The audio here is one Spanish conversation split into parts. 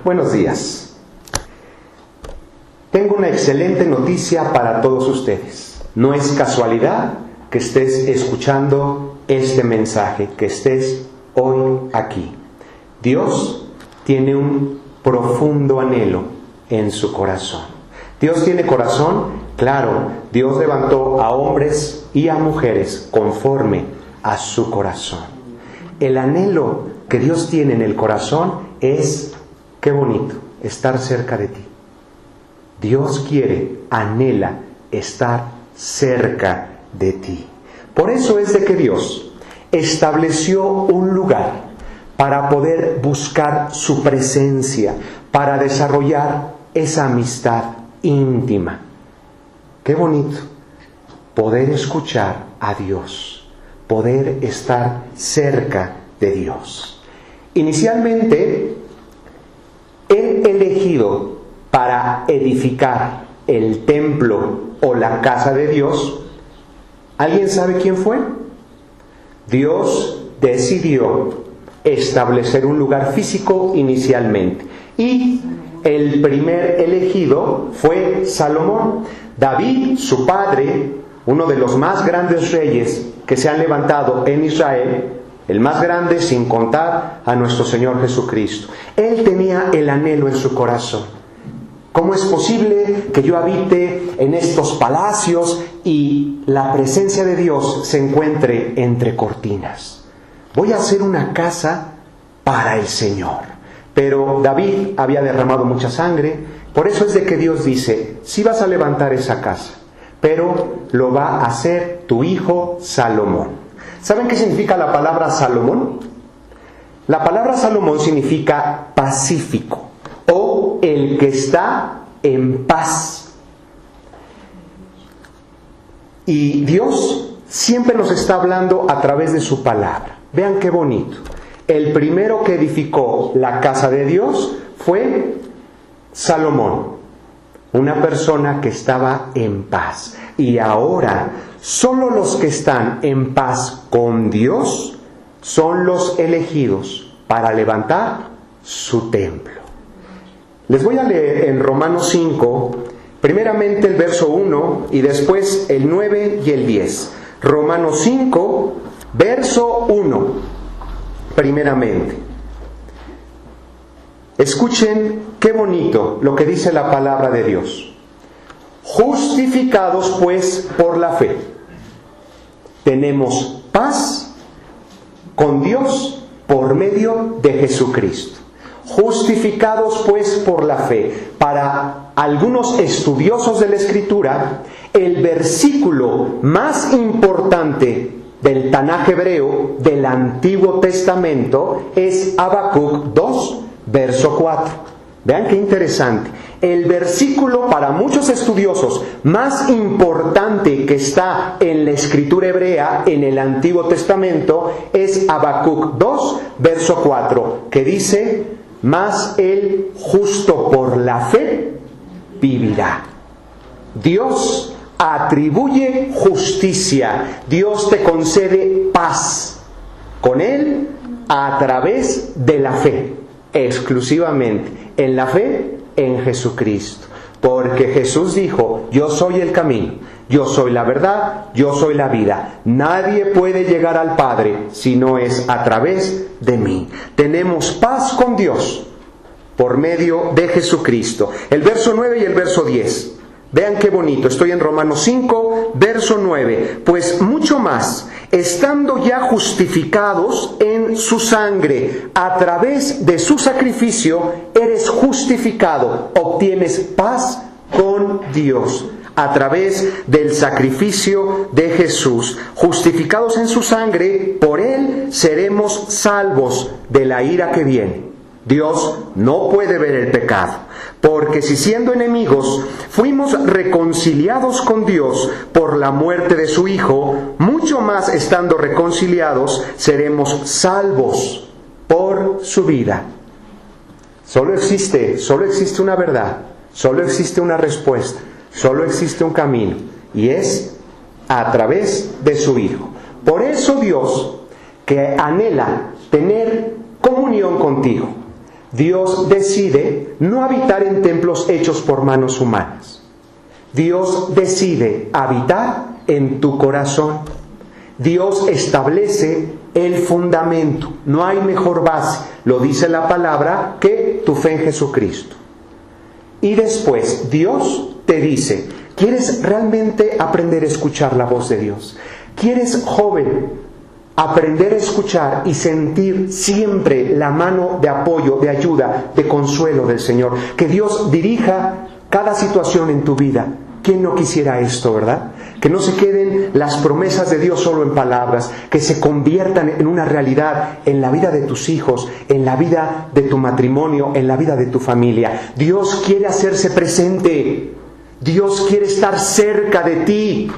Buenos días. Tengo una excelente noticia para todos ustedes. No es casualidad que estés escuchando este mensaje, que estés hoy aquí. Dios tiene un profundo anhelo en su corazón. ¿Dios tiene corazón? Claro, Dios levantó a hombres y a mujeres conforme a su corazón. El anhelo que Dios tiene en el corazón es, qué bonito, estar cerca de ti. Dios quiere, anhela estar cerca de ti. Por eso es de que Dios estableció un lugar para poder buscar su presencia, para desarrollar esa amistad íntima. Qué bonito poder escuchar a Dios, poder estar cerca de Dios. Inicialmente, Él elegido para edificar el templo o la casa de Dios, ¿alguien sabe quién fue? Dios decidió establecer un lugar físico inicialmente. Y el primer elegido fue Salomón. David, su padre, uno de los más grandes reyes que se han levantado en Israel, el más grande sin contar a nuestro Señor Jesucristo. Él tenía el anhelo en su corazón. ¿Cómo es posible que yo habite en estos palacios y la presencia de Dios se encuentre entre cortinas? Voy a hacer una casa para el Señor. Pero David había derramado mucha sangre, por eso es de que Dios dice, sí vas a levantar esa casa, pero lo va a hacer tu hijo Salomón. ¿Saben qué significa la palabra Salomón? La palabra Salomón significa pacífico o el que está en paz. Y Dios siempre nos está hablando a través de su palabra. Vean qué bonito. El primero que edificó la casa de Dios fue Salomón, una persona que estaba en paz. Y ahora, solo los que están en paz con Dios son los elegidos para levantar su templo. Les voy a leer en Romanos 5, primeramente el verso 1 y después el 9 y el 10. Romanos 5, verso 1. Primeramente, escuchen qué bonito lo que dice la palabra de Dios. Justificados pues por la fe, tenemos paz con Dios por medio de Jesucristo. Justificados pues por la fe. Para algunos estudiosos de la Escritura, el versículo más importante del Tanaj hebreo del Antiguo Testamento es Habacuc 2, verso 4. Vean qué interesante. El versículo para muchos estudiosos más importante que está en la escritura hebrea en el Antiguo Testamento es Habacuc 2, verso 4, que dice, mas el justo por la fe vivirá. Dios atribuye justicia. Dios te concede paz con Él a través de la fe, exclusivamente en la fe en Jesucristo. Porque Jesús dijo, yo soy el camino, yo soy la verdad, yo soy la vida. Nadie puede llegar al Padre si no es a través de mí. Tenemos paz con Dios por medio de Jesucristo. El verso 9 y el verso 10. Vean qué bonito, estoy en Romanos 5, verso 9. Pues mucho más, estando ya justificados en su sangre, a través de su sacrificio, eres justificado, obtienes paz con Dios. A través del sacrificio de Jesús, justificados en su sangre, por Él seremos salvos de la ira que viene. Dios no puede ver el pecado. Porque si siendo enemigos fuimos reconciliados con Dios por la muerte de su Hijo, mucho más estando reconciliados seremos salvos por su vida. Solo existe una verdad, solo existe una respuesta, solo existe un camino, y es a través de su Hijo. Por eso Dios, que anhela tener comunión contigo, Dios decide no habitar en templos hechos por manos humanas. Dios decide habitar en tu corazón. Dios establece el fundamento. No hay mejor base, lo dice la palabra, que tu fe en Jesucristo. Y después Dios te dice, ¿quieres realmente aprender a escuchar la voz de Dios? ¿Quieres, joven, aprender a escuchar y sentir siempre la mano de apoyo, de ayuda, de consuelo del Señor? Que Dios dirija cada situación en tu vida. ¿Quién no quisiera esto, verdad? Que no se queden las promesas de Dios solo en palabras, que se conviertan en una realidad en la vida de tus hijos, en la vida de tu matrimonio, en la vida de tu familia. Dios quiere hacerse presente. Dios quiere estar cerca de ti.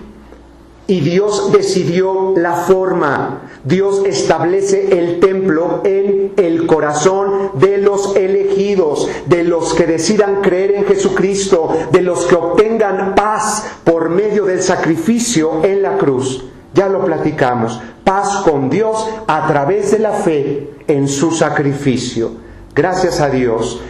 Y Dios decidió la forma. Dios establece el templo en el corazón de los elegidos, de los que decidan creer en Jesucristo, de los que obtengan paz por medio del sacrificio en la cruz. Ya lo platicamos. Paz con Dios a través de la fe en su sacrificio. Gracias a Dios.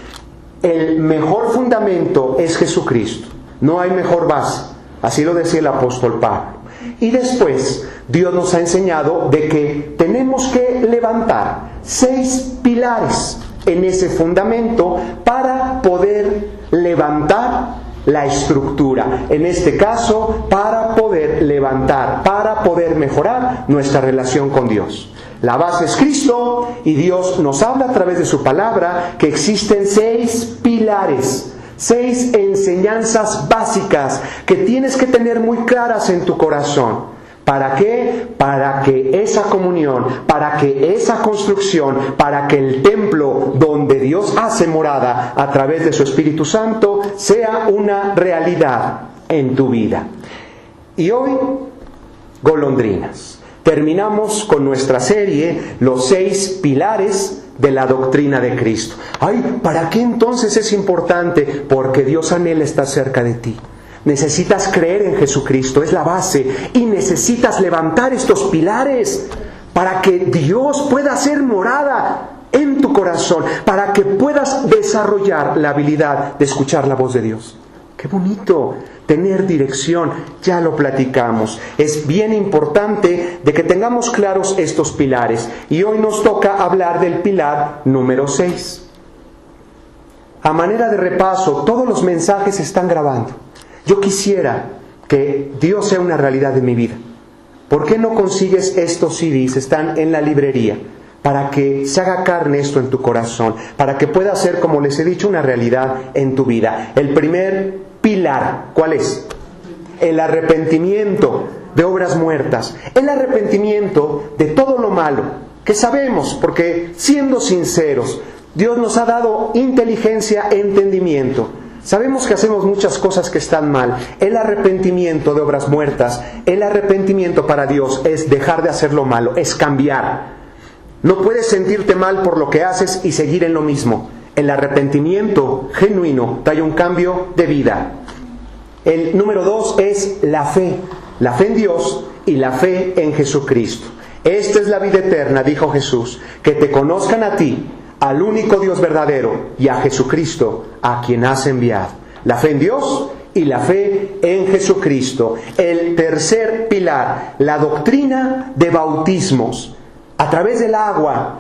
El mejor fundamento es Jesucristo. No hay mejor base. Así lo decía el apóstol Pablo. Y después Dios nos ha enseñado de que tenemos que levantar 6 pilares en ese fundamento para poder levantar la estructura. En este caso, para poder levantar, para poder mejorar nuestra relación con Dios. La base es Cristo y Dios nos habla a través de su palabra que existen 6 pilares. 6 enseñanzas básicas que tienes que tener muy claras en tu corazón. ¿Para qué? Para que esa comunión, para que esa construcción, para que el templo donde Dios hace morada a través de su Espíritu Santo sea una realidad en tu vida. Y hoy, golondrinas. Terminamos con nuestra serie, los 6 pilares de la doctrina de Cristo. Ay, ¿para qué entonces es importante? Porque Dios anhela estar cerca de ti. Necesitas creer en Jesucristo, es la base. Y necesitas levantar estos pilares para que Dios pueda hacer morada en tu corazón, para que puedas desarrollar la habilidad de escuchar la voz de Dios. ¡Qué bonito! Tener dirección, ya lo platicamos. Es bien importante de que tengamos claros estos pilares. Y hoy nos toca hablar del pilar número 6. A manera de repaso, todos los mensajes se están grabando. Yo quisiera que Dios sea una realidad en mi vida. ¿Por qué no consigues estos CDs? Están en la librería. Para que se haga carne esto en tu corazón. Para que pueda ser, como les he dicho, una realidad en tu vida. El primer pilar, ¿cuál es? El arrepentimiento de obras muertas. El arrepentimiento de todo lo malo que sabemos, porque siendo sinceros, Dios nos ha dado inteligencia e entendimiento. Sabemos que hacemos muchas cosas que están mal. El arrepentimiento de obras muertas, el arrepentimiento para Dios es dejar de hacer lo malo, es cambiar. No puedes sentirte mal por lo que haces y seguir en lo mismo. El arrepentimiento genuino trae un cambio de vida. El número 2 es la fe en Dios y la fe en Jesucristo. Esta es la vida eterna, dijo Jesús, que te conozcan a ti, al único Dios verdadero, y a Jesucristo, a quien has enviado. La fe en Dios y la fe en Jesucristo. El tercer pilar, la doctrina de bautismos. A través del agua,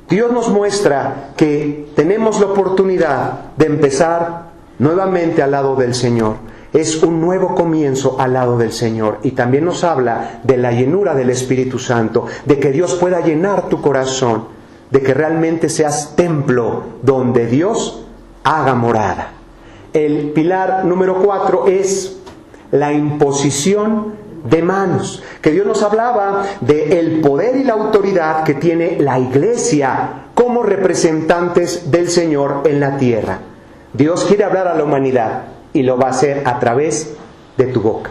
Dios nos muestra que tenemos la oportunidad de empezar nuevamente al lado del Señor. Es un nuevo comienzo al lado del Señor. Y también nos habla de la llenura del Espíritu Santo, de que Dios pueda llenar tu corazón, de que realmente seas templo donde Dios haga morada. El pilar número 4 es la imposición de manos, que Dios nos hablaba del poder y la autoridad que tiene la iglesia como representantes del Señor en la tierra. Dios quiere hablar a la humanidad y lo va a hacer a través de tu boca.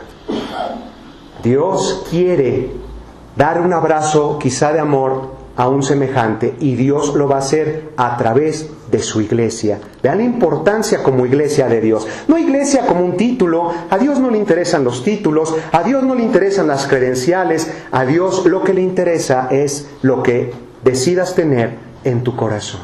Dios quiere dar un abrazo quizá de amor a un semejante y Dios lo va a hacer a través de su iglesia. Vean la importancia como iglesia de Dios. No iglesia como un título. A Dios no le interesan los títulos, a Dios no le interesan las credenciales. A Dios lo que le interesa es lo que decidas tener en tu corazón.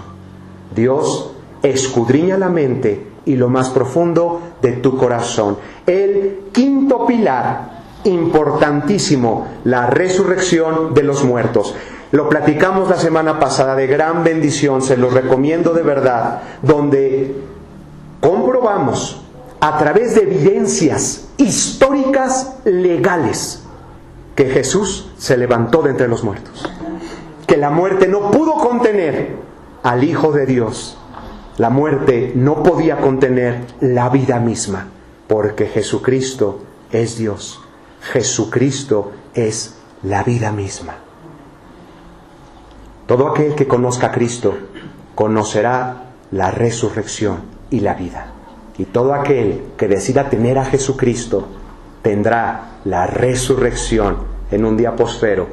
Dios escudriña la mente y lo más profundo de tu corazón. El quinto pilar, importantísimo, la resurrección de los muertos. Lo platicamos la semana pasada, de gran bendición, se los recomiendo de verdad, donde comprobamos a través de evidencias históricas legales que Jesús se levantó de entre los muertos, que la muerte no pudo contener al Hijo de Dios. La muerte no podía contener la vida misma, porque Jesucristo es Dios. Jesucristo es la vida misma. Todo aquel que conozca a Cristo conocerá la resurrección y la vida. Y todo aquel que decida tener a Jesucristo tendrá la resurrección en un día postrero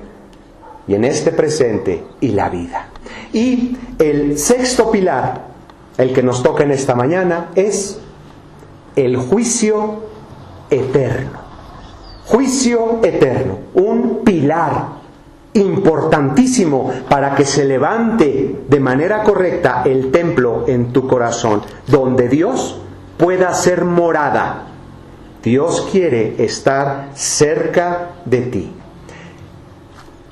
y en este presente y la vida. Y el sexto pilar, el que nos toca en esta mañana, es el juicio eterno. Juicio eterno, un pilar importantísimo para que se levante de manera correcta el templo en tu corazón, donde Dios pueda hacer morada. Dios quiere estar cerca de ti.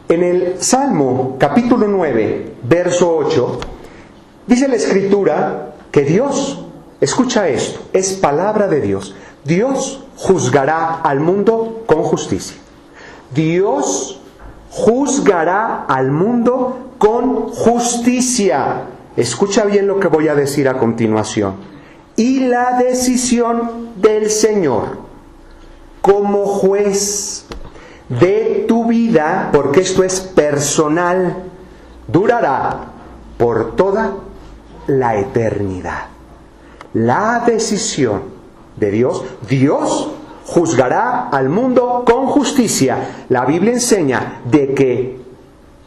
En el Salmo capítulo 9, verso 8, dice la Escritura que Dios, escucha esto, es palabra de Dios, Dios juzgará al mundo con justicia. Dios juzgará al mundo con justicia. Escucha bien lo que voy a decir a continuación. Y la decisión del Señor como juez de tu vida, porque esto es personal, durará por toda la eternidad. La decisión de Dios, Dios juzgará al mundo con justicia. La Biblia enseña de que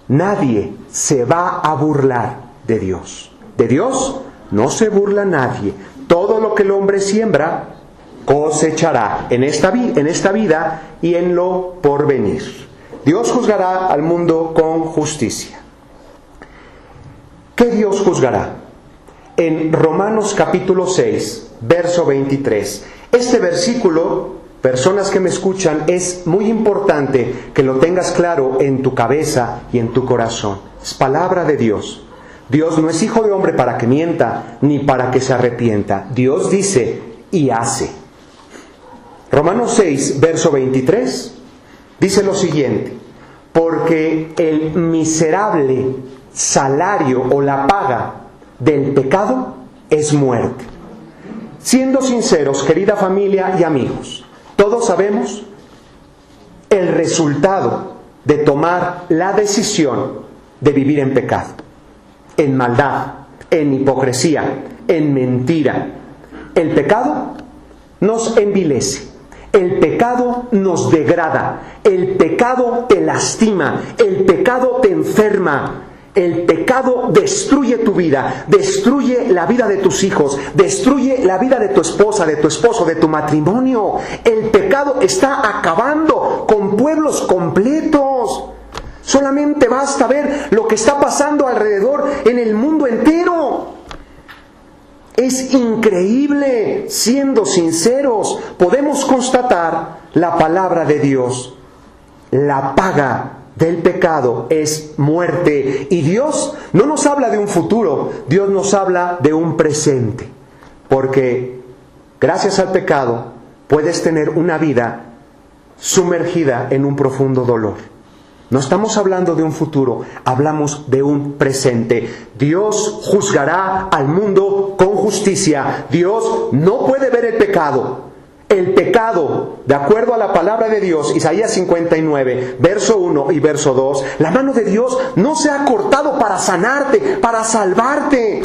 nadie se va a burlar de Dios. De Dios no se burla nadie. Todo lo que el hombre siembra, cosechará en esta vida y en lo porvenir. Dios juzgará al mundo con justicia. ¿Qué Dios juzgará? En Romanos capítulo 6, verso 23. Este versículo, personas que me escuchan, es muy importante que lo tengas claro en tu cabeza y en tu corazón. Es palabra de Dios. Dios no es hijo de hombre para que mienta, ni para que se arrepienta. Dios dice y hace. Romanos 6, verso 23, dice lo siguiente: porque el miserable salario o la paga del pecado es muerte. Siendo sinceros, querida familia y amigos, todos sabemos el resultado de tomar la decisión de vivir en pecado, en maldad, en hipocresía, en mentira. El pecado nos envilece, el pecado nos degrada, el pecado te lastima, el pecado te enferma. El pecado destruye tu vida, destruye la vida de tus hijos, destruye la vida de tu esposa, de tu esposo, de tu matrimonio. El pecado está acabando con pueblos completos. Solamente basta ver lo que está pasando alrededor en el mundo entero. Es increíble, siendo sinceros, podemos constatar la palabra de Dios. La paga del pecado es muerte. Y Dios no nos habla de un futuro, Dios nos habla de un presente. Porque gracias al pecado puedes tener una vida sumergida en un profundo dolor. No estamos hablando de un futuro, hablamos de un presente. Dios juzgará al mundo con justicia. Dios no puede ver el pecado. El pecado, de acuerdo a la palabra de Dios, Isaías 59, verso 1 y verso 2, la mano de Dios no se ha cortado para sanarte, para salvarte,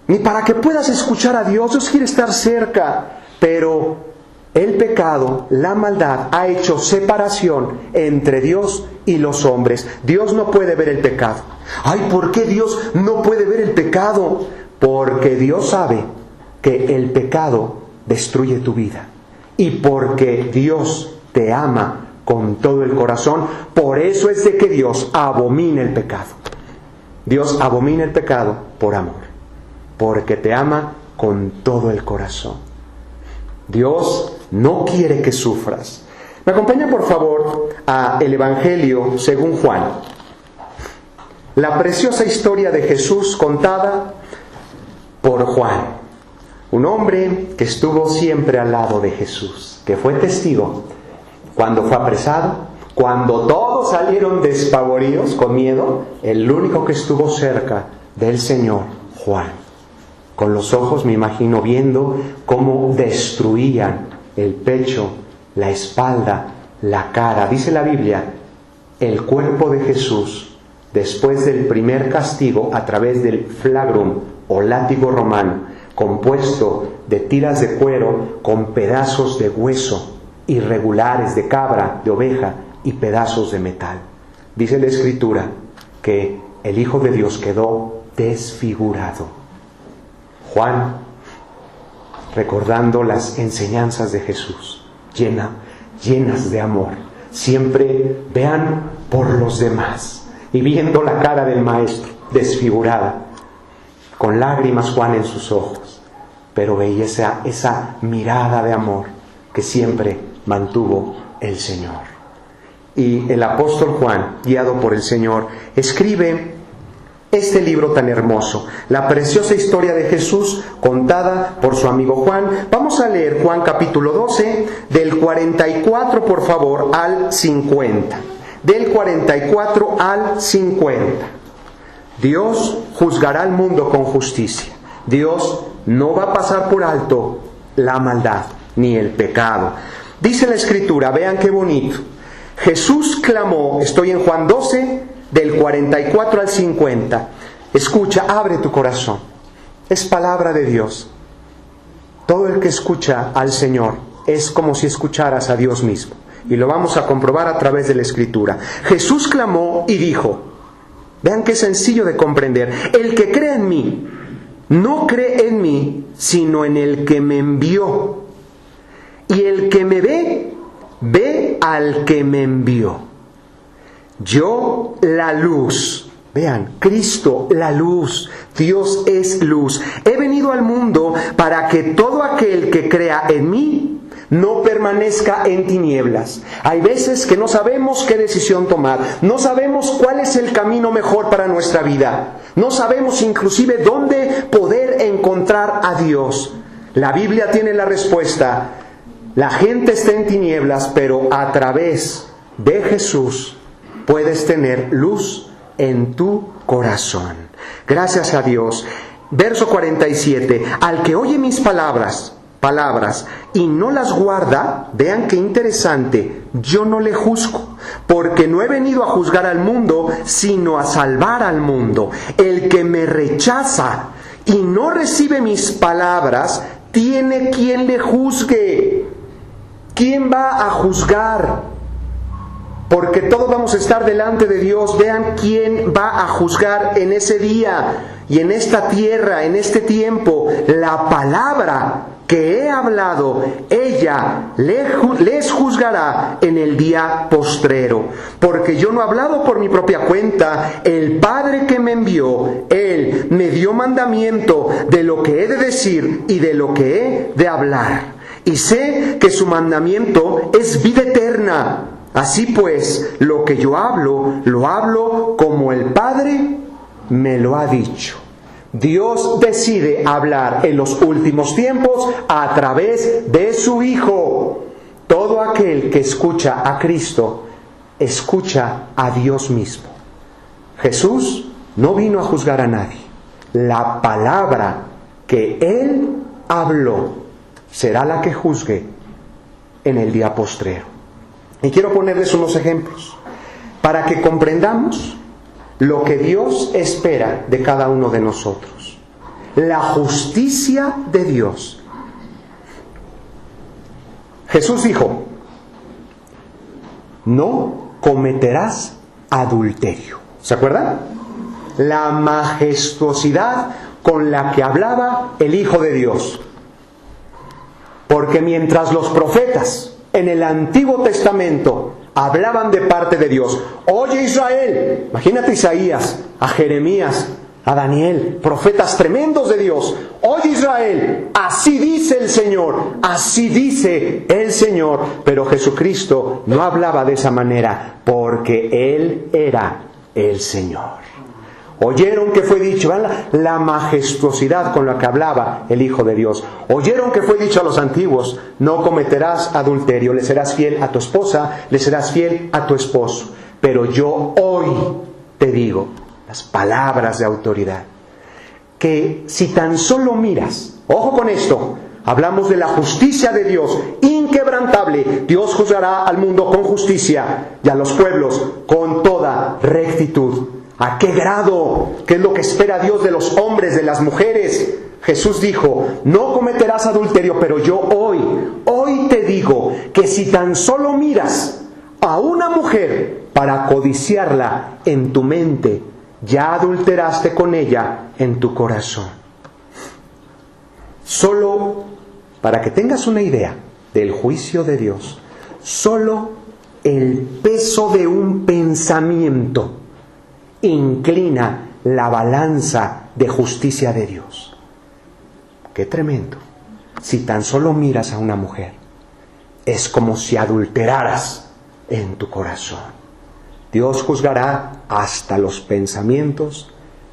ni para que puedas escuchar a Dios. Dios quiere estar cerca, pero el pecado, la maldad, ha hecho separación entre Dios y los hombres. Dios no puede ver el pecado. Ay, ¿por qué Dios no puede ver el pecado? Porque Dios sabe que el pecado destruye tu vida. Y porque Dios te ama con todo el corazón, por eso es de que Dios abomina el pecado. Dios abomina el pecado por amor. porque te ama con todo el corazón. Dios no quiere que sufras. Me acompaña por favor a el Evangelio según Juan. La preciosa historia de Jesús contada por Juan, un hombre que estuvo siempre al lado de Jesús, que fue testigo cuando fue apresado, cuando todos salieron despavoridos, con miedo. El único que estuvo cerca del Señor, Juan, con los ojos, me imagino, viendo cómo destruían el pecho, la espalda, la cara. Dice la Biblia, el cuerpo de Jesús, después del primer castigo a través del flagrum o látigo romano, compuesto de tiras de cuero con pedazos de hueso irregulares de cabra, de oveja y pedazos de metal. Dice la Escritura que el Hijo de Dios quedó desfigurado. Juan, recordando las enseñanzas de Jesús, llenas de amor, siempre vean por los demás, y viendo la cara del Maestro desfigurada, con lágrimas Juan en sus ojos, pero veía esa mirada de amor que siempre mantuvo el Señor. Y el apóstol Juan, guiado por el Señor, escribe este libro tan hermoso, la preciosa historia de Jesús contada por su amigo Juan. Vamos a leer Juan capítulo 12, del 44 por favor al 50. Del 44 al 50. Dios juzgará al mundo con justicia. Dios no va a pasar por alto la maldad ni el pecado. Dice la Escritura, vean qué bonito. Jesús clamó, estoy en Juan 12, del 44 al 50. Escucha, abre tu corazón. Es palabra de Dios. Todo el que escucha al Señor es como si escucharas a Dios mismo. Y lo vamos a comprobar a través de la Escritura. Jesús clamó y dijo, vean qué sencillo de comprender, el que cree en mí, no cree en mí, sino en el que me envió. Y el que me ve, ve al que me envió. Yo, la luz, vean, Cristo, la luz, Dios es luz. He venido al mundo para que todo aquel que crea en mí no permanezca en tinieblas. Hay veces que no sabemos qué decisión tomar, no sabemos cuál es el camino mejor para nuestra vida, no sabemos inclusive dónde poder encontrar a Dios. La Biblia tiene la respuesta. La gente está en tinieblas, pero a través de Jesús puedes tener luz en tu corazón. Gracias a Dios. Verso 47. Al que oye mis palabras y no las guarda, vean qué interesante, yo no le juzgo, porque no he venido a juzgar al mundo, sino a salvar al mundo. El que me rechaza y no recibe mis palabras, tiene quien le juzgue. ¿Quién va a juzgar? Porque todos vamos a estar delante de Dios. Vean quién va a juzgar en ese día y en esta tierra, en este tiempo. La palabra que he hablado, ella les juzgará en el día postrero. Porque yo no he hablado por mi propia cuenta. El Padre que me envió, Él me dio mandamiento de lo que he de decir y de lo que he de hablar. Y sé que su mandamiento es vida eterna. Así pues, lo que yo hablo, lo hablo como el Padre me lo ha dicho. Dios decide hablar en los últimos tiempos a través de su Hijo. Todo aquel que escucha a Cristo, escucha a Dios mismo. Jesús no vino a juzgar a nadie. La palabra que Él habló será la que juzgue en el día postrero. Y quiero ponerles unos ejemplos para que comprendamos lo que Dios espera de cada uno de nosotros. La justicia de Dios. Jesús dijo, no cometerás adulterio. ¿Se acuerdan? La majestuosidad con la que hablaba el Hijo de Dios. Porque mientras los profetas en el Antiguo Testamento hablaban de parte de Dios, oye Israel, imagínate Isaías, a Jeremías, a Daniel, profetas tremendos de Dios. Oye Israel, así dice el Señor, así dice el Señor. Pero Jesucristo no hablaba de esa manera, porque Él era el Señor. Oyeron que fue dicho, vean la majestuosidad con la que hablaba el Hijo de Dios. Oyeron que fue dicho a los antiguos, no cometerás adulterio, le serás fiel a tu esposa, le serás fiel a tu esposo. Pero yo hoy te digo, las palabras de autoridad, que si tan solo miras, ojo con esto, hablamos de la justicia de Dios, inquebrantable. Dios juzgará al mundo con justicia y a los pueblos con toda rectitud. ¿A qué grado? ¿Qué es lo que espera Dios de los hombres, de las mujeres? Jesús dijo, no cometerás adulterio, pero yo hoy te digo que si tan solo miras a una mujer para codiciarla en tu mente, ya adulteraste con ella en tu corazón. Solo para que tengas una idea del juicio de Dios, solo el peso de un pensamiento inclina la balanza de justicia de Dios. ¡Qué tremendo! Si tan solo miras a una mujer, es como si adulteraras en tu corazón. Dios juzgará hasta los pensamientos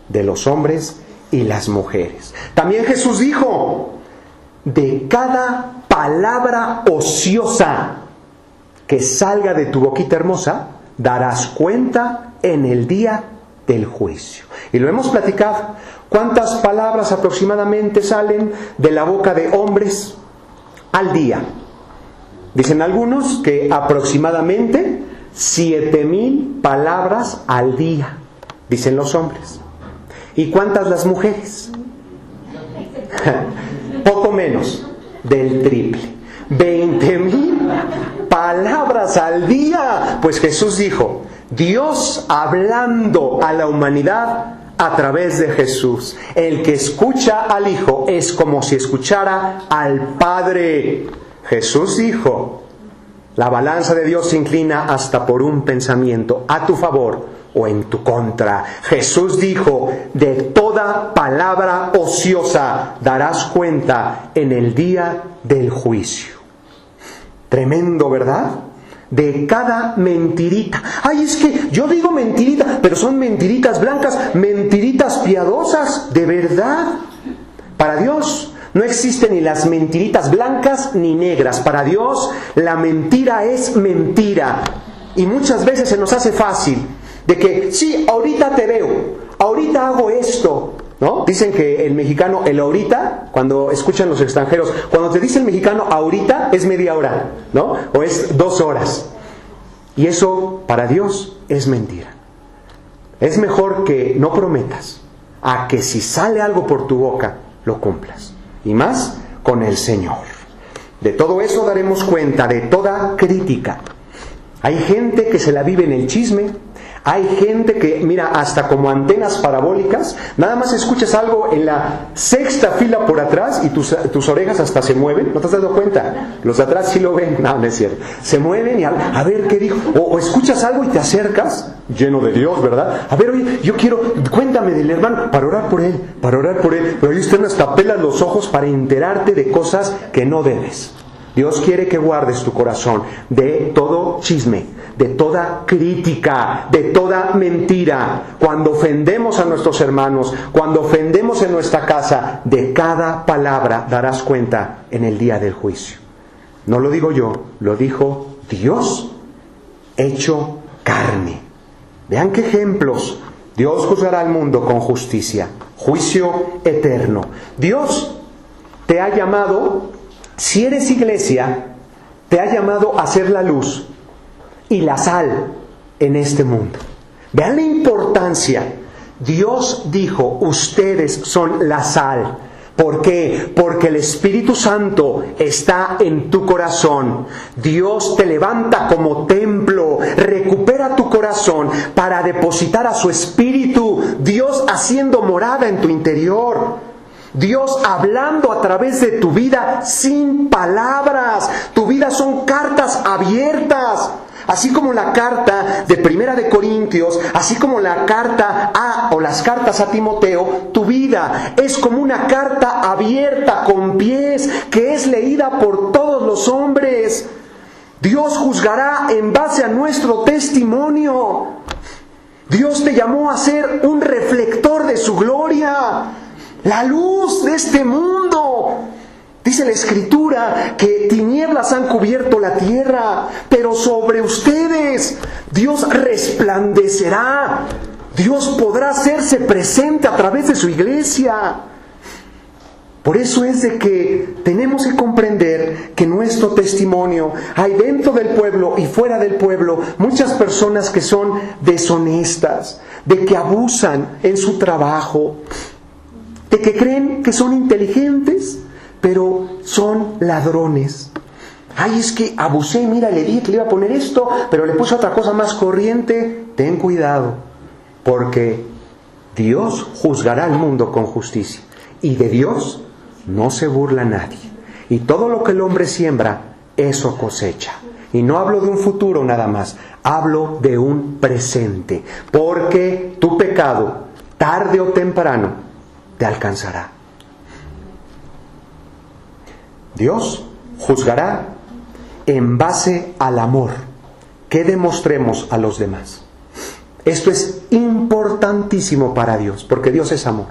de los hombres y las mujeres. También Jesús dijo, de cada palabra ociosa que salga de tu boquita hermosa, darás cuenta en el día del juicio. Y lo hemos platicado. ¿Cuántas palabras aproximadamente salen de la boca de hombres al día? Dicen algunos que aproximadamente 7,000 palabras al día, dicen los hombres. ¿Y cuántas las mujeres? Poco menos del triple. 20,000 palabras al día. Pues Jesús dijo, Dios hablando a la humanidad a través de Jesús. El que escucha al Hijo es como si escuchara al Padre. Jesús dijo, la balanza de Dios se inclina hasta por un pensamiento a tu favor o en tu contra. Jesús dijo, de toda palabra ociosa darás cuenta en el día del juicio. Tremendo, ¿verdad? De cada mentirita. Ay, es que yo digo mentirita, pero son mentiritas blancas, mentiritas piadosas, de verdad. Para Dios no existen ni las mentiritas blancas ni negras. Para Dios la mentira es mentira. Y muchas veces se nos hace fácil de que, sí, ahorita te veo, ahorita hago esto, ¿no? Dicen que el mexicano, el ahorita, cuando escuchan los extranjeros, cuando te dice el mexicano ahorita, es media hora, ¿no? O es 2 horas. Y eso para Dios es mentira. Es mejor que no prometas, a que si sale algo por tu boca, lo cumplas. Y más con el Señor. De todo eso daremos cuenta, de toda crítica. Hay gente que se la vive en el chisme. Hay gente que, mira, hasta como antenas parabólicas, nada más escuchas algo en la 6ª fila por atrás y tus orejas hasta se mueven. ¿No te has dado cuenta? Los de atrás sí lo ven. No, no es cierto. Se mueven y a ver qué dijo. O escuchas algo y te acercas, lleno de Dios, ¿verdad? A ver, oye, yo quiero, cuéntame del hermano, para orar por él. Pero ahí usted hasta pelas los ojos para enterarte de cosas que no debes. Dios quiere que guardes tu corazón de todo chisme, de toda crítica, de toda mentira. Cuando ofendemos a nuestros hermanos, cuando ofendemos en nuestra casa, de cada palabra darás cuenta en el día del juicio. No lo digo yo, lo dijo Dios hecho carne. Vean qué ejemplos. Dios juzgará al mundo con justicia, juicio eterno. Dios te ha llamado, si eres iglesia, te ha llamado a ser la luz y la sal en este mundo. Vean la importancia. Dios dijo, ustedes son la sal. ¿Por qué? Porque el Espíritu Santo está en tu corazón. Dios te levanta como templo, recupera tu corazón para depositar a su Espíritu. Dios haciendo morada en tu interior. Dios hablando a través de tu vida sin palabras. Tu vida son cartas abiertas. Así como la carta de Primera de Corintios, así como la carta o las cartas a Timoteo, tu vida es como una carta abierta con pies que es leída por todos los hombres. Dios juzgará en base a nuestro testimonio. Dios te llamó a ser un reflector de su gloria, la luz de este mundo. Dice la Escritura que tinieblas han cubierto la tierra, pero sobre ustedes Dios resplandecerá. Dios podrá hacerse presente a través de su iglesia. Por eso es de que tenemos que comprender que nuestro testimonio, hay dentro del pueblo y fuera del pueblo muchas personas que son deshonestas, de que abusan en su trabajo, de que creen que son inteligentes, pero son ladrones. Ay, es que abusé, mira, le dije que le iba a poner esto, pero le puse otra cosa más corriente. Ten cuidado, porque Dios juzgará al mundo con justicia. Y de Dios no se burla nadie. Y todo lo que el hombre siembra, eso cosecha. Y no hablo de un futuro nada más, hablo de un presente. Porque tu pecado, tarde o temprano, te alcanzará. Dios juzgará en base al amor que demostremos a los demás. Esto es importantísimo para Dios, porque Dios es amor.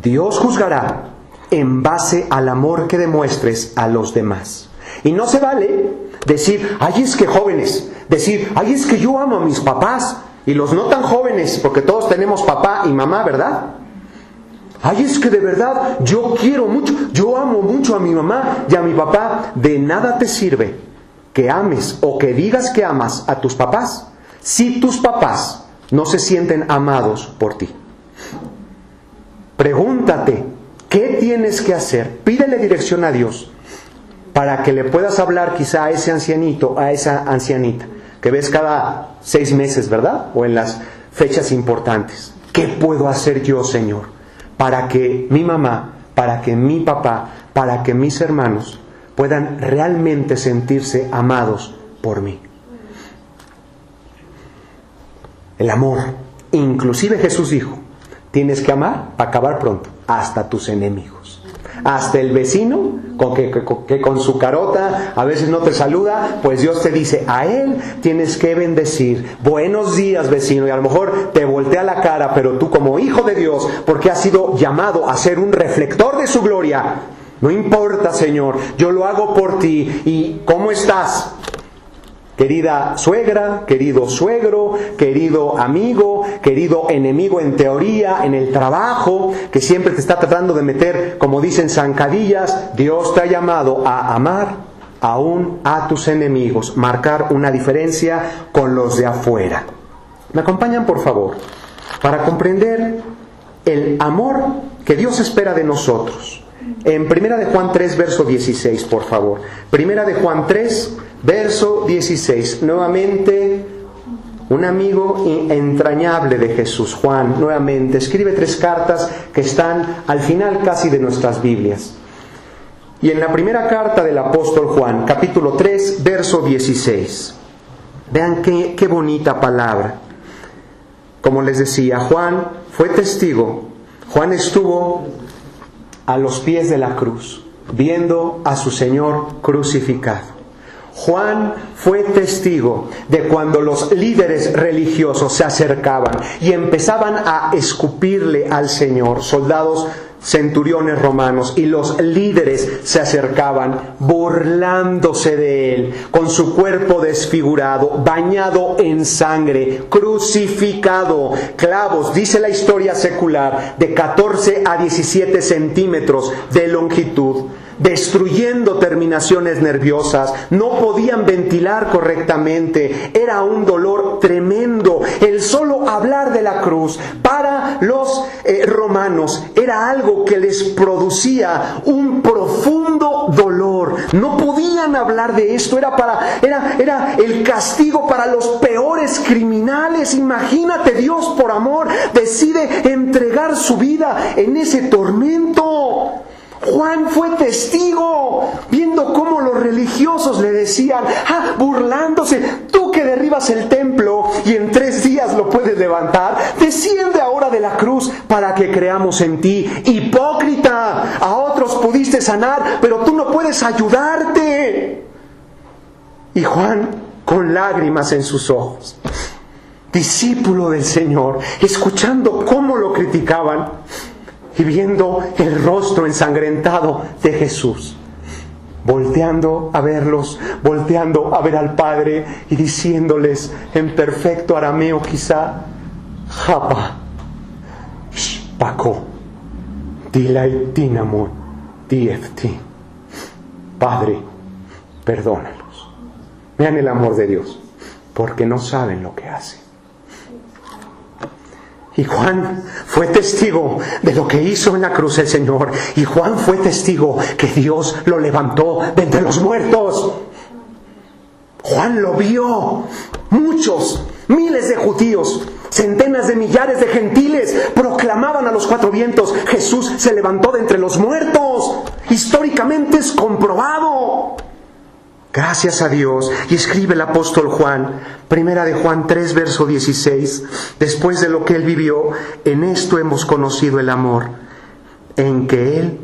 Dios juzgará en base al amor que demuestres a los demás. Y no se vale decir, ay, es que jóvenes, decir, ay, es que yo amo a mis papás, y los no tan jóvenes, porque todos tenemos papá y mamá, ¿verdad? Ay, es que de verdad yo quiero mucho, yo amo mucho a mi mamá y a mi papá. De nada te sirve que ames o que digas que amas a tus papás si tus papás no se sienten amados por ti. Pregúntate, ¿qué tienes que hacer? Pídele dirección a Dios para que le puedas hablar quizá a ese ancianito, a esa ancianita, que ves cada 6 meses, ¿verdad? O en las fechas importantes. ¿Qué puedo hacer yo, Señor, para que mi mamá, para que mi papá, para que mis hermanos puedan realmente sentirse amados por mí? El amor. Inclusive Jesús dijo, tienes que amar para acabar pronto, hasta tus enemigos. Hasta el vecino que con su carota a veces no te saluda, pues Dios te dice, a él tienes que bendecir. Buenos días, vecino. Y a lo mejor te voltea la cara, pero tú como hijo de Dios, porque has sido llamado a ser un reflector de su gloria, no importa, Señor, yo lo hago por ti. ¿Y cómo estás? Querida suegra, querido suegro, querido amigo, querido enemigo en teoría, en el trabajo, que siempre te está tratando de meter, como dicen, zancadillas. Dios te ha llamado a amar aún a tus enemigos, marcar una diferencia con los de afuera. ¿Me acompañan, por favor? Para comprender el amor que Dios espera de nosotros. En 1 de Juan 3, verso 16, por favor. 1 de Juan 3, verso 16. Nuevamente, un amigo entrañable de Jesús, Juan, nuevamente, escribe 3 cartas que están al final casi de nuestras Biblias. Y en la primera carta del apóstol Juan, capítulo 3, verso 16. Vean qué bonita palabra. Como les decía, Juan fue testigo. Juan estuvo a los pies de la cruz, viendo a su Señor crucificado. Juan fue testigo de cuando los líderes religiosos se acercaban y empezaban a escupirle al Señor, soldados centuriones romanos, y los líderes se acercaban burlándose de él, con su cuerpo desfigurado, bañado en sangre, crucificado, clavos, dice la historia secular, de 14 a 17 centímetros de longitud, destruyendo terminaciones nerviosas, no podían ventilar correctamente, era un dolor tremendo. El solo hablar de la cruz para los romanos era algo que les producía un profundo dolor. No podían hablar de esto, era el castigo para los peores criminales. Imagínate, Dios por amor decide entregar su vida en ese tormento. Juan fue testigo, viendo cómo los religiosos le decían, burlándose, tú que derribas el templo y en 3 días lo puedes levantar, desciende ahora de la cruz para que creamos en ti. Hipócrita, a otros pudiste sanar, pero tú no puedes ayudarte. Y Juan, con lágrimas en sus ojos, discípulo del Señor, escuchando cómo lo criticaban y viendo el rostro ensangrentado de Jesús, volteando a verlos, volteando a ver al Padre y diciéndoles en perfecto arameo quizá, Japa, Paco, Dilaitinamon, Diefti. Padre, perdónalos. Vean el amor de Dios, porque no saben lo que hacen. Y Juan fue testigo de lo que hizo en la cruz el Señor. Y Juan fue testigo que Dios lo levantó de entre los muertos. Juan lo vio. Muchos, miles de judíos, centenas de millares de gentiles proclamaban a los 4 vientos: Jesús se levantó de entre los muertos. Históricamente es comprobado. Gracias a Dios. Y escribe el apóstol Juan, 1 de Juan 3, verso 16, después de lo que él vivió, en esto hemos conocido el amor, en que él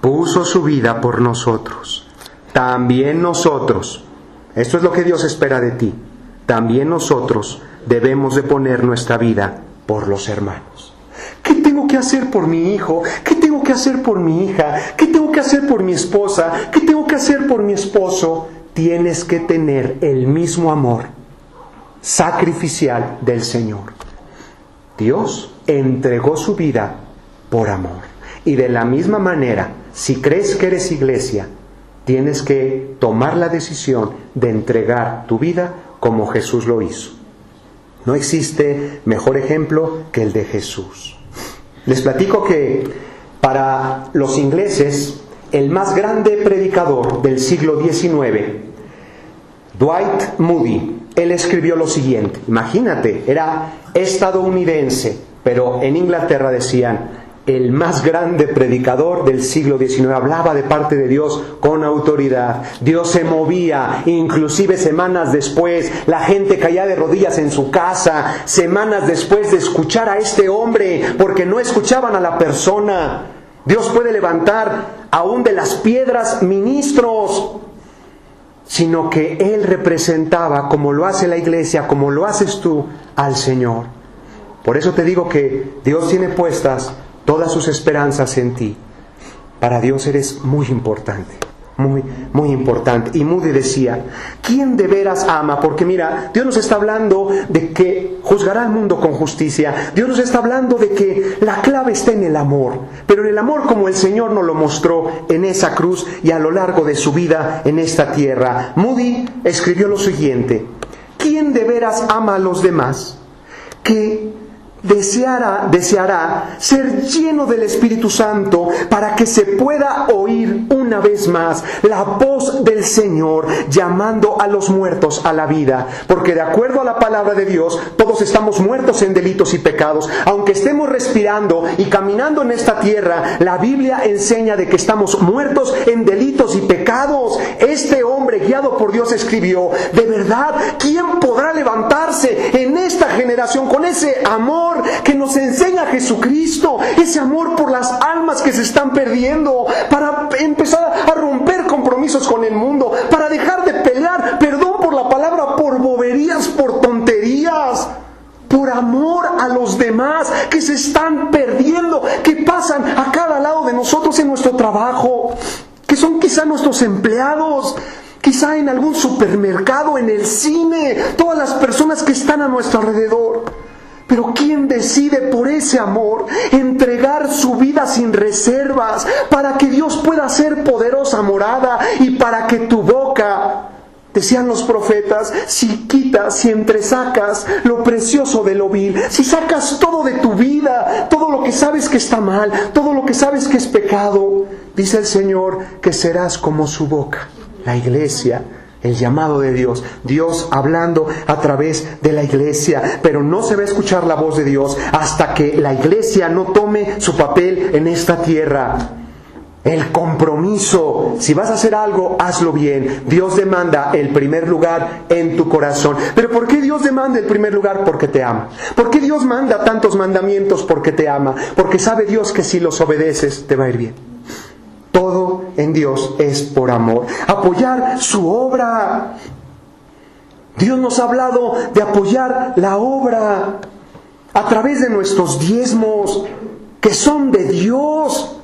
puso su vida por nosotros. También nosotros, esto es lo que Dios espera de ti, también nosotros debemos de poner nuestra vida por los hermanos. ¿Qué tengo que hacer por mi hijo? ¿Qué tengo que hacer por mi hija? ¿Qué tengo que hacer por mi esposa? ¿Qué tengo que hacer por mi esposo? Tienes que tener el mismo amor sacrificial del Señor. Dios entregó su vida por amor. Y de la misma manera, si crees que eres iglesia, tienes que tomar la decisión de entregar tu vida como Jesús lo hizo. No existe mejor ejemplo que el de Jesús. Les platico que para los ingleses, el más grande predicador del siglo XIX, Dwight Moody, él escribió lo siguiente. Imagínate, era estadounidense, pero en Inglaterra decían, el más grande predicador del siglo XIX, hablaba de parte de Dios con autoridad. Dios se movía, inclusive semanas después, la gente caía de rodillas en su casa, semanas después de escuchar a este hombre, porque no escuchaban a la persona. Dios puede levantar aún de las piedras ministros, sino que Él representaba, como lo hace la iglesia, como lo haces tú, al Señor. Por eso te digo que Dios tiene puestas todas sus esperanzas en ti. Para Dios eres muy importante, muy, muy importante. Y Moody decía, ¿quién de veras ama? Porque mira, Dios nos está hablando de que juzgará al mundo con justicia. Dios nos está hablando de que la clave está en el amor. Pero en el amor como el Señor nos lo mostró en esa cruz y a lo largo de su vida en esta tierra. Moody escribió lo siguiente, ¿quién de veras ama a los demás? Que deseará ser lleno del Espíritu Santo para que se pueda oír una vez más la voz del Señor llamando a los muertos a la vida, porque de acuerdo a la palabra de Dios todos estamos muertos en delitos y pecados. Aunque estemos respirando y caminando en esta tierra, la Biblia enseña de que estamos muertos en delitos y pecados. Este hombre guiado por Dios escribió, de verdad, ¿quién podrá levantarse en esta generación con ese amor que nos enseña Jesucristo, ese amor por las almas que se están perdiendo, para empezar a romper compromisos con el mundo, para dejar de pelear, perdón por la palabra, por boberías, por tonterías, por amor a los demás que se están perdiendo, que pasan a cada lado de nosotros en nuestro trabajo, que son quizá nuestros empleados, quizá en algún supermercado, en el cine, todas las personas que están a nuestro alrededor. Pero ¿quién decide por ese amor entregar su vida sin reservas para que Dios pueda hacer poderosa morada y para que tu boca, decían los profetas, si quitas, si entresacas lo precioso de lo vil, si sacas todo de tu vida, todo lo que sabes que está mal, todo lo que sabes que es pecado, dice el Señor que serás como su boca, la iglesia? El llamado de Dios, Dios hablando a través de la iglesia, pero no se va a escuchar la voz de Dios hasta que la iglesia no tome su papel en esta tierra. El compromiso. Si vas a hacer algo, hazlo bien. Dios demanda el primer lugar en tu corazón. ¿Pero por qué Dios demanda el primer lugar? Porque te ama. ¿Por qué Dios manda tantos mandamientos? Porque te ama. Porque sabe Dios que si los obedeces, te va a ir bien. Todo en Dios es por amor. Apoyar su obra. Dios nos ha hablado de apoyar la obra a través de nuestros diezmos, que son de Dios.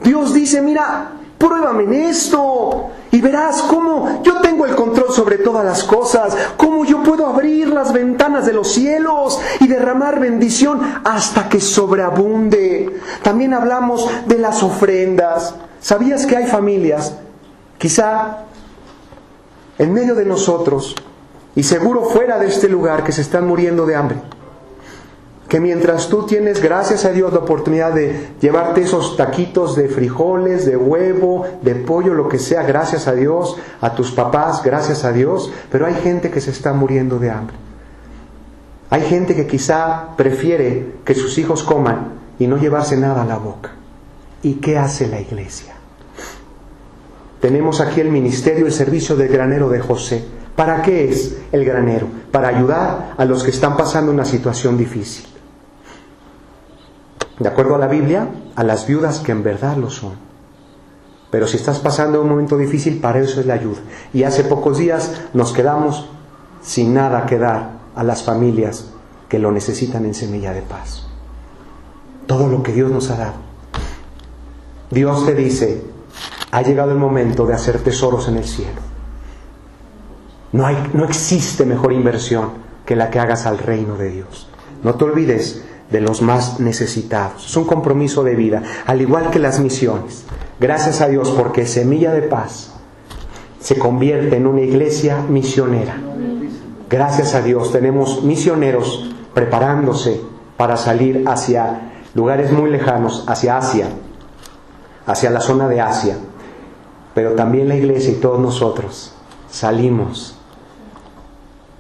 Dios dice, mira, pruébame en esto y verás cómo yo tengo el control sobre todas las cosas, cómo yo puedo abrir las ventanas de los cielos y derramar bendición hasta que sobreabunde. También hablamos de las ofrendas. ¿Sabías que hay familias, quizá en medio de nosotros y seguro fuera de este lugar, que se están muriendo de hambre? Que mientras tú tienes, gracias a Dios, la oportunidad de llevarte esos taquitos de frijoles, de huevo, de pollo, lo que sea, gracias a Dios, a tus papás, gracias a Dios, pero hay gente que se está muriendo de hambre. Hay gente que quizá prefiere que sus hijos coman y no llevarse nada a la boca. ¿Y qué hace la iglesia? Tenemos aquí el ministerio, el servicio del granero de José. ¿Para qué es el granero? Para ayudar a los que están pasando una situación difícil. De acuerdo a la Biblia, a las viudas que en verdad lo son. Pero si estás pasando un momento difícil, para eso es la ayuda. Y hace pocos días nos quedamos sin nada que dar a las familias que lo necesitan en Semilla de Paz. Todo lo que Dios nos ha dado. Dios te dice, ha llegado el momento de hacer tesoros en el cielo. No existe mejor inversión que la que hagas al reino de Dios. No te olvides de los más necesitados. Es un compromiso de vida, al igual que las misiones. Gracias a Dios porque Semilla de Paz se convierte en una iglesia misionera. Gracias a Dios tenemos misioneros preparándose para salir hacia lugares muy lejanos, hacia Asia, hacia la zona de Asia. Pero también la iglesia y todos nosotros salimos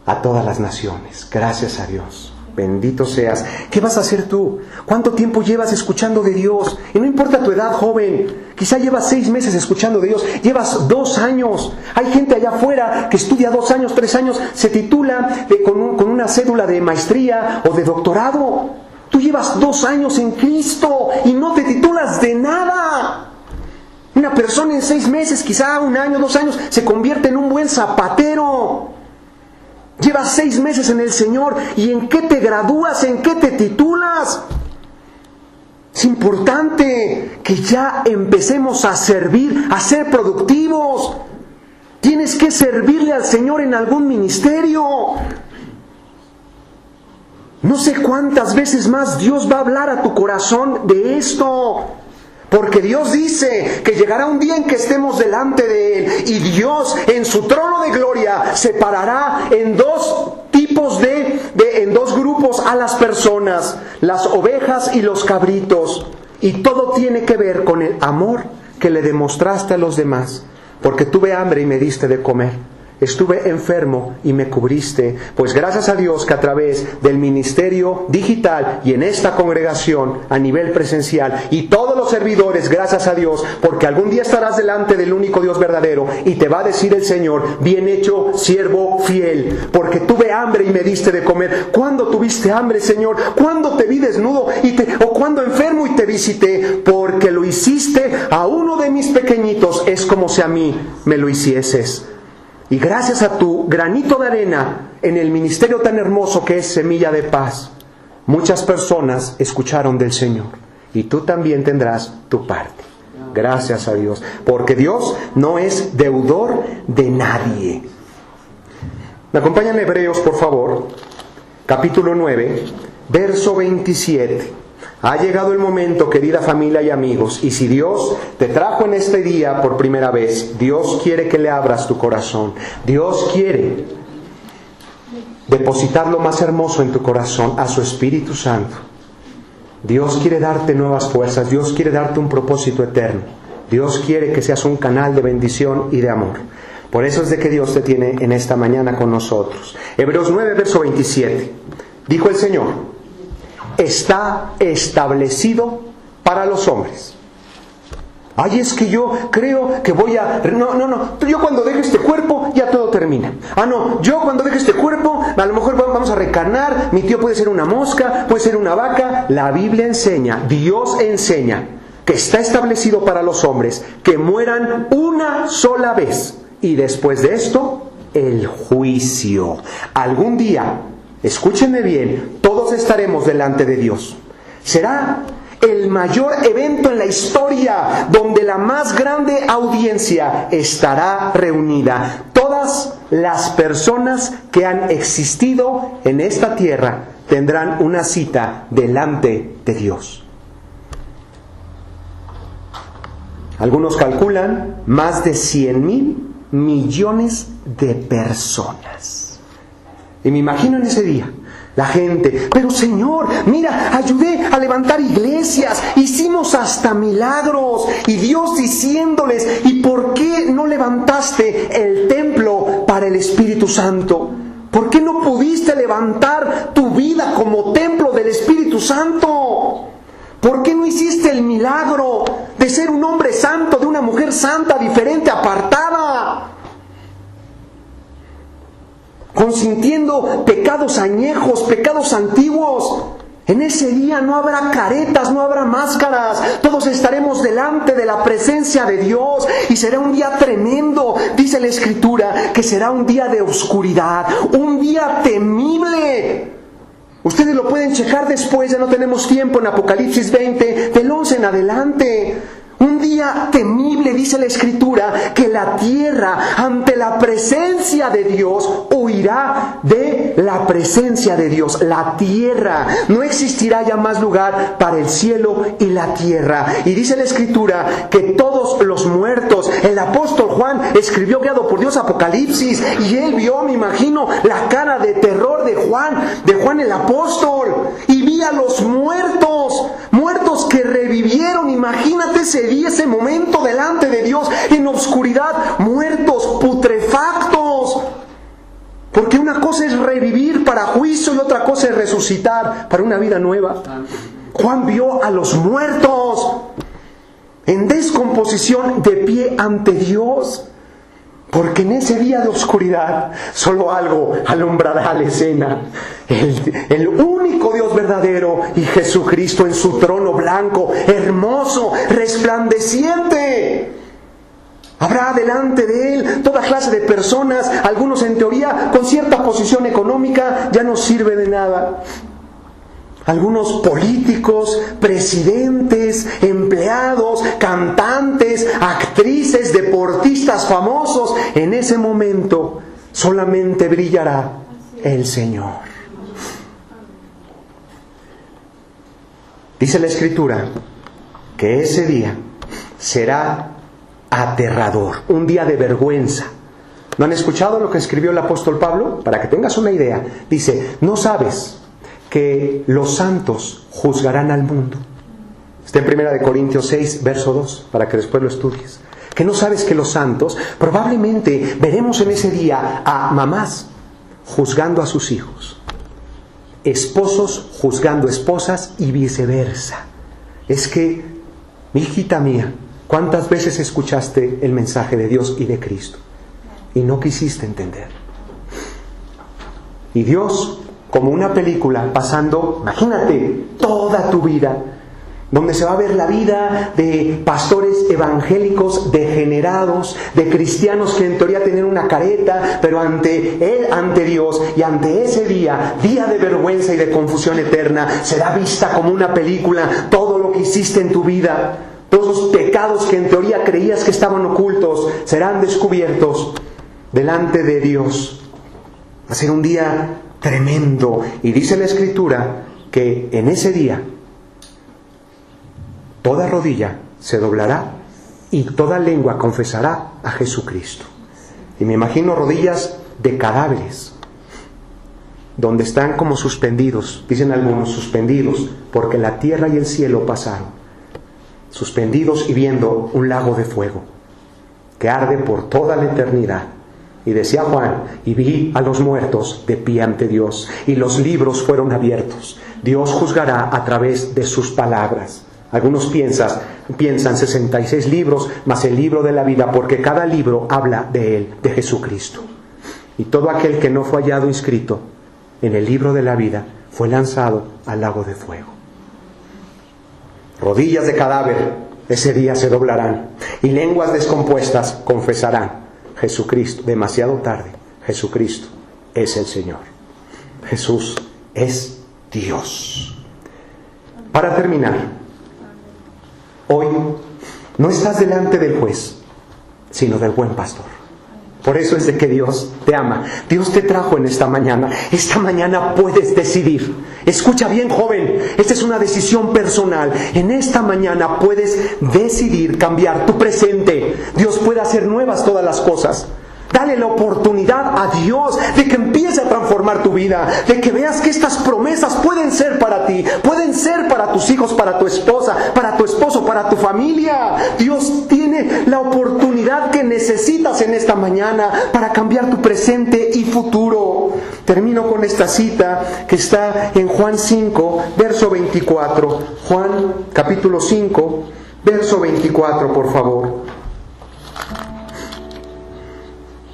a todas las naciones. Gracias a Dios. Bendito seas. ¿Qué vas a hacer tú? ¿Cuánto tiempo llevas escuchando de Dios? Y no importa tu edad, joven. Quizá llevas 6 meses escuchando de Dios. Llevas 2 años. Hay gente allá afuera que estudia 2 años, 3 años. Se titula con una cédula de maestría o de doctorado. Tú llevas 2 años en Cristo y no te titulas de nada. Una persona en 6 meses, quizá 1 año, 2 años, se convierte en un buen zapatero. Llevas 6 meses en el Señor. ¿Y en qué te gradúas? ¿En qué te titulas? Es importante que ya empecemos a servir, a ser productivos. Tienes que servirle al Señor en algún ministerio. No sé cuántas veces más Dios va a hablar a tu corazón de esto. Porque Dios dice que llegará un día en que estemos delante de Él y Dios en su trono de gloria separará en 2 tipos en 2 grupos a las personas, las ovejas y los cabritos. Y todo tiene que ver con el amor que le demostraste a los demás. Porque tuve hambre y me diste de comer. Estuve enfermo y me cubriste. Pues gracias a Dios que a través del ministerio digital y en esta congregación a nivel presencial y todos los servidores, gracias a Dios, porque algún día estarás delante del único Dios verdadero y te va a decir el Señor, bien hecho, siervo fiel, porque tuve hambre y me diste de comer. ¿Cuándo tuviste hambre, Señor? ¿Cuándo te vi desnudo o cuándo enfermo y te visité? Porque lo hiciste a uno de mis pequeñitos, es como si a mí me lo hicieses. Y gracias a tu granito de arena en el ministerio tan hermoso que es Semilla de Paz, muchas personas escucharon del Señor. Y tú también tendrás tu parte. Gracias a Dios. Porque Dios no es deudor de nadie. ¿Me acompañan Hebreos, por favor? Capítulo 9, verso 27. Ha llegado el momento, querida familia y amigos, y si Dios te trajo en este día por primera vez, Dios quiere que le abras tu corazón. Dios quiere depositar lo más hermoso en tu corazón, a su Espíritu Santo. Dios quiere darte nuevas fuerzas, Dios quiere darte un propósito eterno. Dios quiere que seas un canal de bendición y de amor. Por eso es de que Dios te tiene en esta mañana con nosotros. Hebreos 9, verso 27. Dijo el Señor: está establecido para los hombres. Ay, es que yo creo que voy a... No, yo cuando deje este cuerpo ya todo termina. Ah, no, yo cuando deje este cuerpo a lo mejor vamos a reencarnar, mi tío puede ser una mosca, puede ser una vaca. La Biblia enseña, Dios enseña que está establecido para los hombres que mueran una sola vez y después de esto, el juicio. Algún día, escúchenme bien, todos estaremos delante de Dios. Será el mayor evento en la historia donde la más grande audiencia estará reunida. Todas las personas que han existido en esta tierra tendrán una cita delante de Dios. Algunos calculan más de 100,000 millones de personas. Y me imagino en ese día la gente, pero Señor, mira, ayudé a levantar iglesias, hicimos hasta milagros, y Dios diciéndoles, ¿y por qué no levantaste el templo para el Espíritu Santo? ¿Por qué no pudiste levantar tu vida como templo del Espíritu Santo? ¿Por qué no hiciste el milagro de ser un hombre santo, de una mujer santa, diferente, apartada? Consintiendo pecados añejos, pecados antiguos. En ese día no habrá caretas, no habrá máscaras. Todos estaremos delante de la presencia de Dios. Y será un día tremendo. Dice la Escritura que será un día de oscuridad, un día temible. Ustedes lo pueden checar después, ya no tenemos tiempo, en Apocalipsis 20, del 11 en adelante. Un día temible, dice la Escritura, que la tierra ante la presencia de Dios huirá de la presencia de Dios. La tierra, no existirá ya más lugar para el cielo y la tierra. Y dice la Escritura que todos los muertos, el apóstol Juan escribió guiado por Dios Apocalipsis, y él vio, me imagino, la cara de terror de Juan el apóstol, y vi a los muertos que revivieron. Imagínate ese día, ese momento delante de Dios en oscuridad, muertos, putrefactos. Porque una cosa es revivir para juicio y otra cosa es resucitar para una vida nueva. Juan vio a los muertos en descomposición de pie ante Dios. Porque en ese día de oscuridad solo algo alumbrará la escena. El único Dios verdadero y Jesucristo en su trono blanco, hermoso, resplandeciente. Habrá delante de Él toda clase de personas, algunos en teoría con cierta posición económica ya no sirve de nada. Algunos políticos, presidentes, empleados, cantantes, actrices, deportistas famosos. En ese momento solamente brillará el Señor. Dice la Escritura que ese día será aterrador, un día de vergüenza. ¿No han escuchado lo que escribió el apóstol Pablo? Para que tengas una idea. Dice, ¿no sabes que los santos juzgarán al mundo? Está en 1 Corintios 6, verso 2, para que después lo estudies. ¿Que no sabes que los santos, probablemente veremos en ese día a mamás juzgando a sus hijos, esposos juzgando esposas y viceversa? Es que, mi hijita mía, ¿cuántas veces escuchaste el mensaje de Dios y de Cristo y no quisiste entender? Y Dios, como una película, pasando, imagínate, toda tu vida, donde se va a ver la vida de pastores evangélicos degenerados, de cristianos que en teoría tienen una careta, pero ante Él, ante Dios, y ante ese día, día de vergüenza y de confusión eterna, será vista como una película todo lo que hiciste en tu vida. Todos los pecados que en teoría creías que estaban ocultos serán descubiertos delante de Dios. Va a ser un día tremendo. Y dice la Escritura que en ese día toda rodilla se doblará y toda lengua confesará a Jesucristo. Y me imagino rodillas de cadáveres, donde están como suspendidos, dicen algunos, suspendidos, porque la tierra y el cielo pasaron. Suspendidos y viendo un lago de fuego que arde por toda la eternidad. Y decía Juan, y vi a los muertos de pie ante Dios, y los libros fueron abiertos. Dios juzgará a través de sus palabras. Algunos piensan 66 libros más el libro de la vida, porque cada libro habla de Él, de Jesucristo. Y todo aquel que no fue hallado inscrito en el libro de la vida fue lanzado al lago de fuego. Rodillas de cadáver ese día se doblarán y lenguas descompuestas confesarán: Jesucristo, demasiado tarde, Jesucristo es el Señor. Jesús es Dios. Para terminar, hoy no estás delante del juez, sino del buen pastor. Por eso es de que Dios te ama. Dios te trajo en esta mañana. Esta mañana puedes decidir. Escucha bien, joven. Esta es una decisión personal. En esta mañana puedes decidir cambiar tu presente. Dios puede hacer nuevas todas las cosas. Dale la oportunidad a Dios de que empiece a transformar tu vida, de que veas que estas promesas pueden ser para ti, pueden ser para tus hijos, para tu esposa, para tu esposo, para tu familia. Dios tiene la oportunidad que necesitas en esta mañana para cambiar tu presente y futuro. Termino con esta cita que está en Juan 5, verso 24. Juan capítulo 5, verso 24, por favor.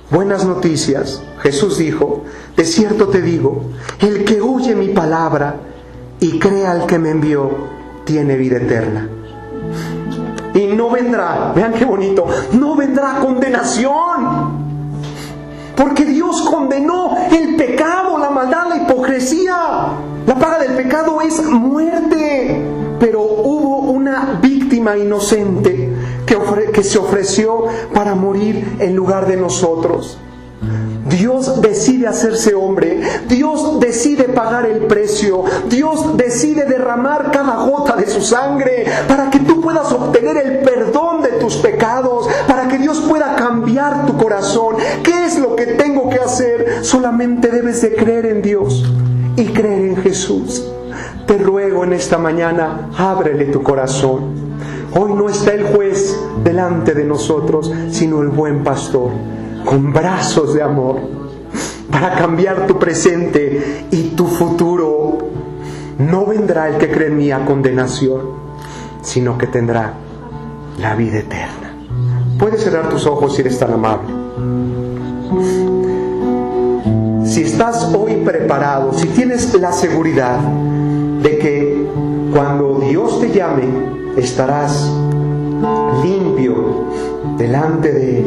Buenas noticias. Jesús dijo: de cierto te digo, el que oye mi palabra y crea al que me envió, tiene vida eterna. Y no vendrá, vean qué bonito, no vendrá condenación. Porque Dios condenó el pecado, la maldad, la hipocresía. La paga del pecado es muerte. Pero hubo una víctima inocente que se ofreció para morir en lugar de nosotros. Dios decide hacerse hombre. Dios decide pagar el precio. Dios decide derramar cada gota de su sangre para que tú puedas obtener el perdón de tus pecados, para que Dios pueda cambiar tu corazón. ¿Qué es lo que tengo que hacer? Solamente debes de creer en Dios y creer en Jesús. Te ruego en esta mañana, ábrele tu corazón. Hoy no está el juez delante de nosotros, sino el buen pastor, con brazos de amor, para cambiar tu presente y tu futuro. No vendrá el que cree en mí a condenación, sino que tendrá la vida eterna. Puedes cerrar tus ojos si eres tan amable. Si estás hoy preparado, si tienes la seguridad de que cuando Dios te llame, estarás limpio delante de Él,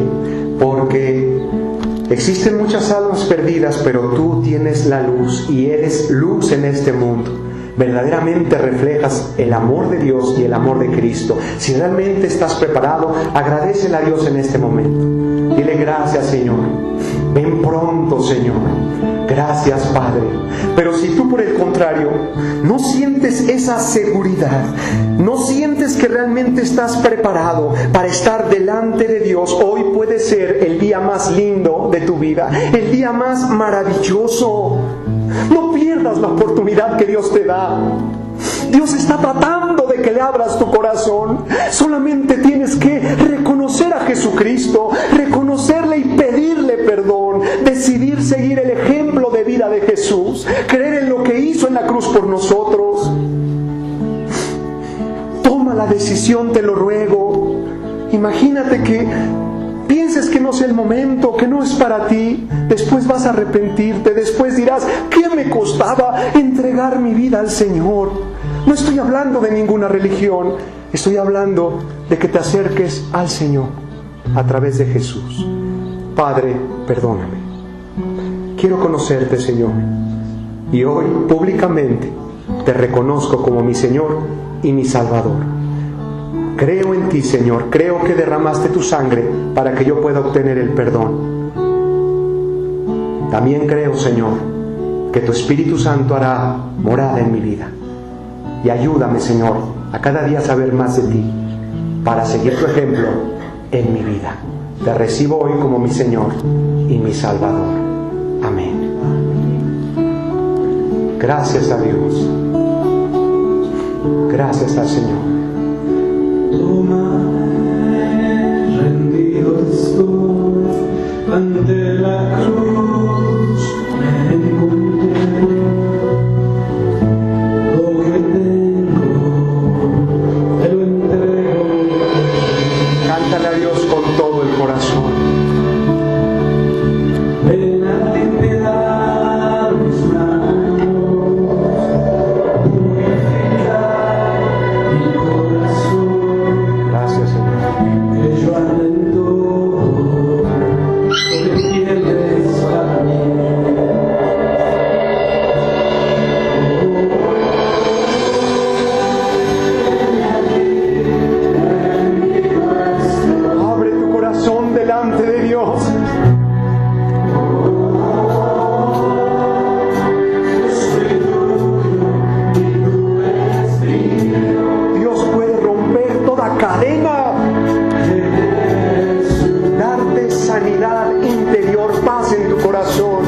porque existen muchas almas perdidas, pero tú tienes la luz y eres luz en este mundo. Verdaderamente reflejas el amor de Dios y el amor de Cristo. Si realmente estás preparado, agradécele a Dios en este momento. Dile: gracias, Señor. Ven pronto, Señor. Gracias, Padre. Pero si tú, por el contrario, no sientes esa seguridad, no sientes que realmente estás preparado para estar delante de Dios, hoy puede ser el día más lindo de tu vida, el día más maravilloso. No pierdas la oportunidad que Dios te da. Dios está tratando de que le abras tu corazón. Solamente tienes que reconocer a Jesucristo, reconocerle y pedirle perdón, decidir seguir el ejemplo de vida de Jesús, creer en lo que hizo en la cruz por nosotros. Toma la decisión, te lo ruego. Imagínate que pienses que no es el momento, que no es para ti. Después vas a arrepentirte, después dirás: ¿qué me costaba entregar mi vida al Señor? No estoy hablando de ninguna religión, estoy hablando de que te acerques al Señor a través de Jesús. Padre, perdóname. Quiero conocerte, Señor, y hoy públicamente te reconozco como mi Señor y mi Salvador. Creo en ti, Señor. Creo que derramaste tu sangre para que yo pueda obtener el perdón. También creo, Señor, que tu Espíritu Santo hará morada en mi vida. Y ayúdame, Señor, a cada día saber más de ti, para seguir tu ejemplo en mi vida. Te recibo hoy como mi Señor y mi Salvador. Amén. Gracias a Dios. Gracias al Señor. Rendido estoy ante la cruz, me encontré lo que tengo plena, darte sanidad interior, paz en tu corazón.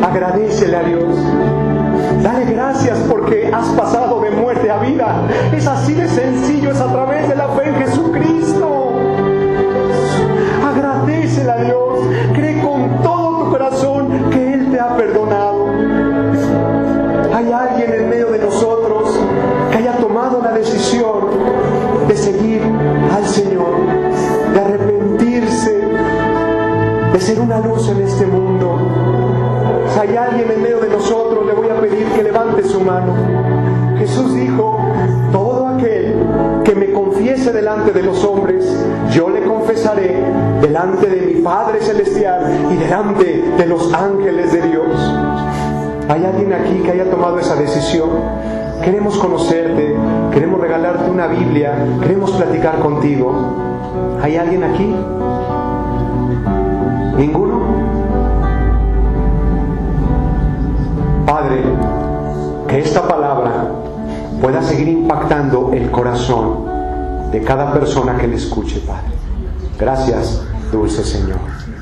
Agradécele a Dios. Dale gracias porque has pasado de muerte a vida. Es así de sencillo, es a través de la fe en Jesucristo. Agradécele a Dios. Cree con todo tu corazón que Él te ha perdonado. Hay alguien en medio de nosotros que haya tomado la decisión de seguir al Señor, de arrepentirse, de ser una luz en este mundo. Si hay alguien en medio de nosotros, le voy a pedir que levante su mano. Jesús dijo: todo aquel que me confiese delante de los hombres, yo le confesaré delante de mi Padre Celestial y delante de los ángeles de Dios. ¿Hay alguien aquí que haya tomado esa decisión? Queremos conocerte, queremos regalarte una Biblia, queremos platicar contigo. ¿Hay alguien aquí? ¿Ninguno? Padre, que esta palabra pueda seguir impactando el corazón de cada persona que le escuche, Padre. Gracias, dulce Señor.